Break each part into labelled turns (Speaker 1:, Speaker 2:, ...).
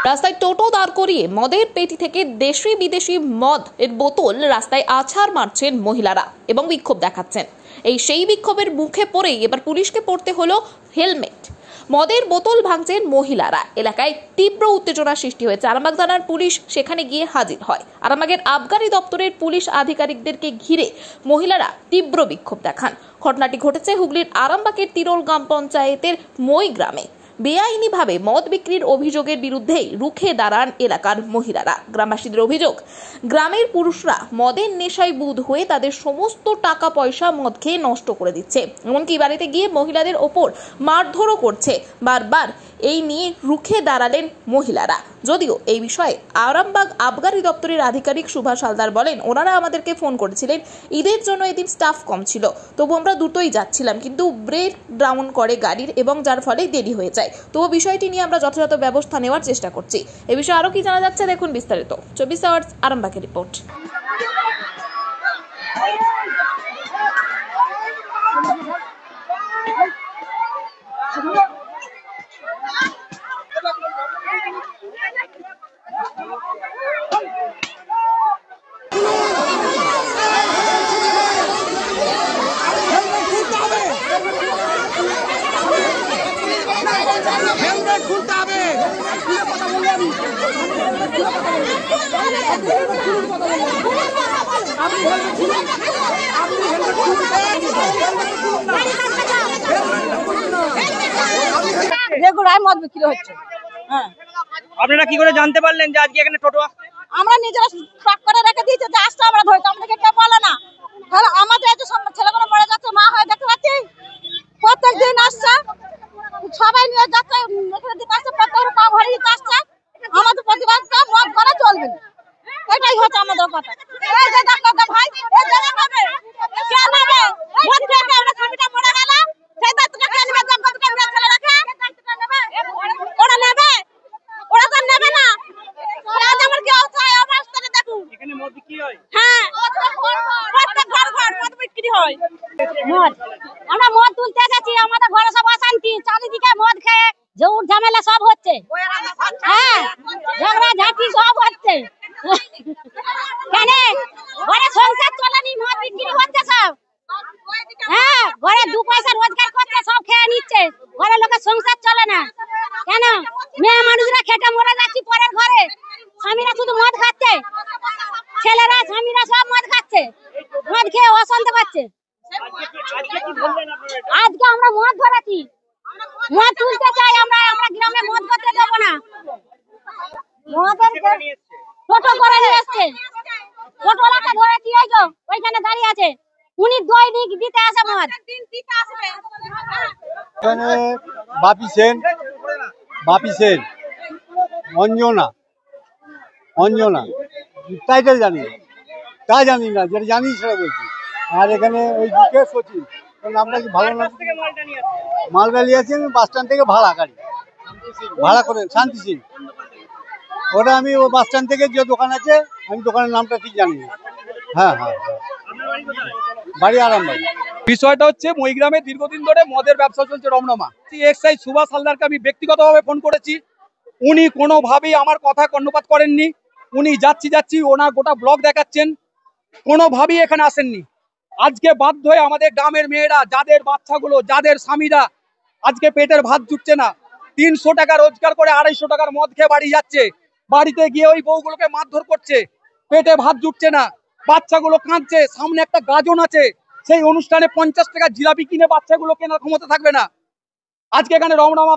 Speaker 1: রাস্তায় টোটো দাঁড় করিয়ে মদের পেটি থেকে দেশি বিদেশি মদ এর বোতল রাস্তায় আছাড় মারছেন মহিলারা এবং বিক্ষোভ দেখাচ্ছেন। সেই বিক্ষোভের মুখে পড়েই এবার পুলিশকে পড়তে হলো হেলমেট। মদের বোতল ভাঙছেন মহিলারা। এলাকায় তীব্র উত্তেজনা সৃষ্টি হয়েছে। আরামবাগ থানার পুলিশ সেখানে গিয়ে হাজির হয়। আরামবাগের আবগারি দপ্তরের পুলিশ আধিকারিকদেরকে ঘিরে মহিলারা তীব্র বিক্ষোভ দেখান। ঘটনাটি ঘটেছে হুগলির আরামবাগের তিরোল গ্রাম পঞ্চায়েতের মই গ্রামে। বেআইনিভাবে মদ বিক্রির অভিযোগের বিরুদ্ধে রুখে দাঁড়ান এলাকার মহিলারা। গ্রামবাসীদের অভিযোগ, গ্রামের পুরুষরা মদের নেশায় বুঁদ হয়ে তাদের সমস্ত টাকা পয়সা মদ খেয়ে নষ্ট করে দিচ্ছে, এমনকি বাড়িতে গিয়ে মহিলাদের ওপর মারধরও করছে। বারবার এই নিয়ে রুখে দাঁড়ালেন মহিলারা। যদিও এই বিষয়ে আরামবাগ আবগারি দপ্তরের আধিকারিক সুভাষ হালদার বলেন, ওনারা আমাদেরকে ফোন করেছিলেন, ঈদের জন্য এদিন স্টাফ কম ছিল, তবু আমরা দ্রুতই যাচ্ছিলাম, কিন্তু ব্রেক ডাউন করে গাড়ির এবং যার ফলে দেরি হয়ে যায়। তো বিষয়টি নিয়ে আমরা যথাযথ ব্যবস্থা নেওয়ার চেষ্টা করছি। এ বিষয়ে আরো কি জানা যাচ্ছে দেখুন বিস্তারিত 24 আওয়ার্স আরামবাগের রিপোর্ট।
Speaker 2: রেগুলার মদ বিক্রি হচ্ছে।
Speaker 3: আপনারা কি করে জানতে পারলেন যে আজকে এখানে টোটো আসছে?
Speaker 2: আমরা নিজেরা ট্রাক করে রেখে দিয়েছি যে আসতে আমরা ধরতে, আমাদেরকে কেউ বলে না। তাহলে আমাদের এই যে ছেলেগুলো মরে যাচ্ছে, মা হয়ে দেখতে পাচ্ছি প্রত্যেক দিন আসছে, সবাই নিয়ে যাচ্ছে, এখানে দিন আসছে, প্রত্যেকের পা ভরে দিতে আসছে। আমাদের প্রতিবাদটা মদ করা চলবে না, এটাই হচ্ছে আমাদের কথা। এই যে দেখো তো ভাই, এই যে দেখো কে নেবে মদ খেয়ে আমরা স্বামীটা মরে গেল, সেই দায়িত্বটা কে নেবে? জগৎকে আমরা ছেলে রাখে ওরা নেবে, ওরা তো নেবে না। আজ আমার কি অবস্থা, অবস্থাটা দেখুন।
Speaker 3: এখানে মদ বিক্রি হয়?
Speaker 2: হ্যাঁ, প্রত্যেক ঘর ঘর মদ বিক্রি হয়। মদ আমরা মদ তুলতে যাচ্ছি, আমাদের ঘরে সব অশান্তি, চারিদিকে মদ খেয়ে ঝুট ঝামেলা সব হচ্ছে। হ্যাঁ, ঝগড়া ঝাঁটি সব হচ্ছে। কেন ঘরে সংসার চলেনি, মদ বিক্রি হচ্ছে সব। হ্যাঁ, ঘরে দু পয়সা রোজগার করতে সব খেয়ে নিচ্ছে, ঘরে লোকের সংসার চলে না। কেন মেয়ে মানুষরা খেটে মরে যাচ্ছে পরের ঘরে, স্বামীরা শুধু মদ খাচ্ছে, ছেলেরা স্বামীরা সব মদ খাচ্ছে, মদ খেয়ে অশান্তি পাচ্ছে। আজকে আমরা মদ ধরেছি, মদ তুলতে চাই আমরা, আমরা গ্রামে মদ করতে দেবো না। মদের টোটো করে নিয়ে এসছে, টোটোলাটা ধরেছি, এই তো ওইখানে দাঁড়িয়ে আছে, উনি দৈনিক দিতে আসে মদ।
Speaker 4: এখানে বাপি সেন অঞ্জনা টাইটেল জানি না, যেটা জানি সেটা বলছি। আর এখানে ওই দিকে সচিন, নামটা কি ভালো না, মালদা নিয়েছেন বাস স্ট্যান্ড থেকে ভাড়া করে শান্তি সিং। ওটা আমি ওই বাস স্ট্যান্ড থেকে যে দোকান আছে, আমি দোকানের নামটা ঠিক জানি না। হ্যাঁ, বাড়ি আরামবাগ।
Speaker 3: বিষয়টা হচ্ছে মই গ্রামে দীর্ঘদিন ধরে মদের ব্যবসা চলছে রমরমা। এক্সাইজ সুভাষ হালদারকে আমি ব্যক্তিগতভাবে ফোন করেছি, উনি কোনোভাবেই আমার কথা কর্ণপাত করেননি। উনি যাচ্ছি ওনার গোটা ব্লগ দেখাচ্ছেন, কোনোভাবেই এখানে আসেননি। আজকে বাধ্য হয়ে আমাদের গ্রামের মেয়েরা, যাদের বাচ্চাগুলো, যাদের স্বামীরা আজকে পেটের ভাত জুটছে না, 300 টাকা রোজগার করে 250 টাকার মদ খেয়ে বাড়ি যাচ্ছে, বাড়িতে গিয়ে ওই বউগুলোকে মারধর করছে, পেটে ভাত জুটছে না, বাচ্চাগুলো কাঁদছে, সামনে একটা গাজন আছে, সেই অনুষ্ঠানে 50 টাকা জিলাপি কিনে বাচ্চাগুলো কেনার ক্ষমতা থাকবে না। আজকে এখানে রমরমা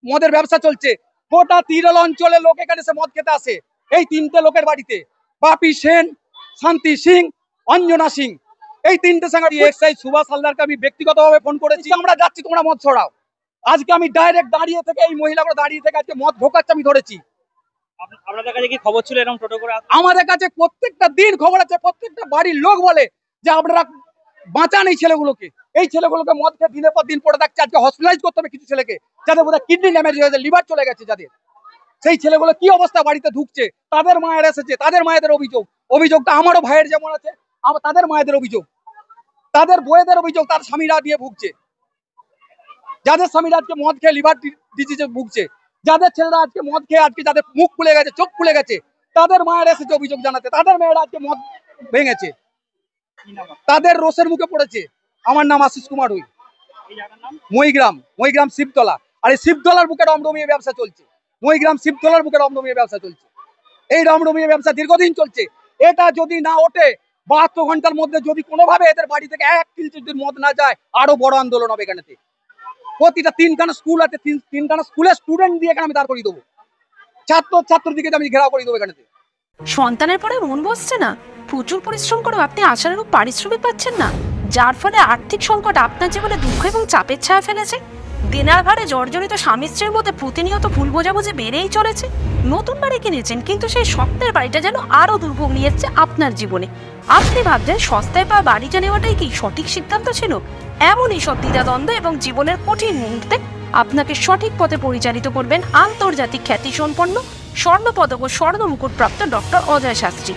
Speaker 3: মদের ব্যবসা চলছে, গোটা তিরল অঞ্চলের লোক এখানে এসে মদ খেতে আসে। এই 3টে লোকের বাড়িতে, বাপি সেন, শান্তি সিং, অঞ্জনা সিং, এই 3টে সঙ্গে এক্সাইজ সুভাষ হালদারকে আমি ব্যক্তিগতভাবে ফোন করেছি, আমরা যাচ্ছি, তোমরা মদ ছড়াও। আজকে আমি ডাইরেক্ট দাঁড়িয়ে থেকে, এই মহিলাগুলো দাঁড়িয়ে থেকে আজকে মদ ঢোকাচ্ছে, আমি ধরেছি। আপনাদের কাছে কি খবর ছিল এরকম টোটো করে?
Speaker 4: আমাদের কাছে প্রত্যেকটা দিন খবর আছে, প্রত্যেকটা বাড়ির লোক বলে যে আপনারা বাঁচান এই ছেলেগুলোকে। এই ছেলেগুলোকে মদ খেয়ে দিনের পর দিন পড়ে থাকছে, আজকে হসপিটালাইজ করতে হবে কিছু ছেলেকে, যাদের বোধহয় কিডনি ড্যামেজ হয়েছে, লিভার চলে গেছে, যাদের সেই ছেলেগুলো কি অবস্থা বাড়িতে ঢুকছে, তাদের মায়ের এসেছে, তাদের মায়েদের অভিযোগটা আমারও ভাইয়ের যেমন আছে, তাদের মায়েদের অভিযোগ, তাদের বউয়েদের অভিযোগ, তার স্বামীরা দিয়ে ভুগছে, যাদের স্বামীরা আজকে মদ খেয়ে লিভার ডিজিজে ভুগছে। যাদের ছেলেরা আজকে মদ খেয়ে আজকে যাদের মুখ খুলে গেছে, চোখ খুলে গেছে, তাদের মায়ের এসেছে অভিযোগ জানাতে, তাদের মেয়েরা আজকে মদ ভেঙেছে, তাদের রোষের মুখে পড়েছে। আমার নাম আশিস কুমার হুই, মহিগ্রাম শিবতলা। আর এই শিবতলার বুকে রমরমিয়ে ব্যবসা চলছে, মহিগ্রাম শিবতলার বুকে রমরমিয়ে ব্যবসা চলছে। এই রমরমিয়ে ব্যবসা দীর্ঘদিন চলছে। এটা যদি না ওঠে 72 ঘন্টার মধ্যে যদি কোনোভাবে এদের বাড়ি থেকে 1 কিল যদি মদ না যায়, আরো বড় আন্দোলন হবে এখানেতে। প্রতিটা 3খানা স্কুল আছে, 3খানা স্কুলের স্টুডেন্ট দিয়ে এখানে আমি দাঁড় করিয়ে দেবো, ছাত্রদিকে আমি ঘেরাও করে দেবো এখানেতে।
Speaker 5: সন্তানের পরে মন বসছে না, প্রচুর পরিশ্রম করেও আপনি আশানুরূপ পারিশ্রমিক পাচ্ছেন না, যার ফলে আর্থিক সংকট আপনার জীবনে দুঃখ এবং চাপের ছায়া ফেলেছে। দিনার ভারে জর্জরিত স্বামী স্ত্রীর মধ্যে প্রতিনিয়ত ভুল বোঝাবুঝি বেড়েই চলেছে। নতুন বাড়ি কিনেছেন, কিন্তু সেই স্বপ্নের বাড়িটা যেন আরো দুর্ভোগ নিয়ে এসেছে আপনার জীবনে। আপনি ভাবছেন সস্তায় পাওয়া বাড়িটা নেওয়াটাই কি সঠিক সিদ্ধান্ত ছিল? এমনই সব দ্বিধাদ্বন্দ্ব এবং জীবনের কঠিন মুহূর্তে আপনাকে সঠিক পথে পরিচালিত করবেন আন্তর্জাতিক খ্যাতিসম্পন্ন স্বর্ণপদক ও স্বর্ণ মুকুটপ্রাপ্ত ডক্টর অজয় শাস্ত্রী।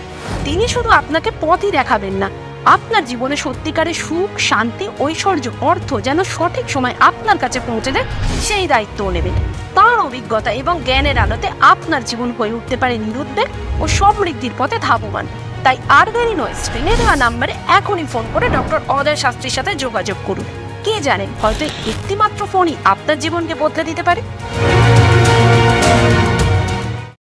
Speaker 5: তিনি শুধু আপনাকে পথই দেখাবেন না, আপনার জীবনে সত্যিকারের সুখ, শান্তি, ঐশ্বর্য, অর্থ যেন সঠিক সময় আপনার কাছে পৌঁছে দেয় সেই দায়িত্বও নেবেন। তার অভিজ্ঞতা এবং জ্ঞানের আলোতে আপনার জীবন হয়ে উঠতে পারে নিরুদ্বেগ ও সমৃদ্ধির পথে ধাবমান। তাই আর দেরি নয়, স্ক্রিনে দেওয়া নাম্বারে এখনই ফোন করে ডক্টর অজয় শাস্ত্রীর সাথে যোগাযোগ করুন। কে জানেন, হয়তো একটিমাত্র ফোনই আপনার জীবনকে বদলে দিতে পারে।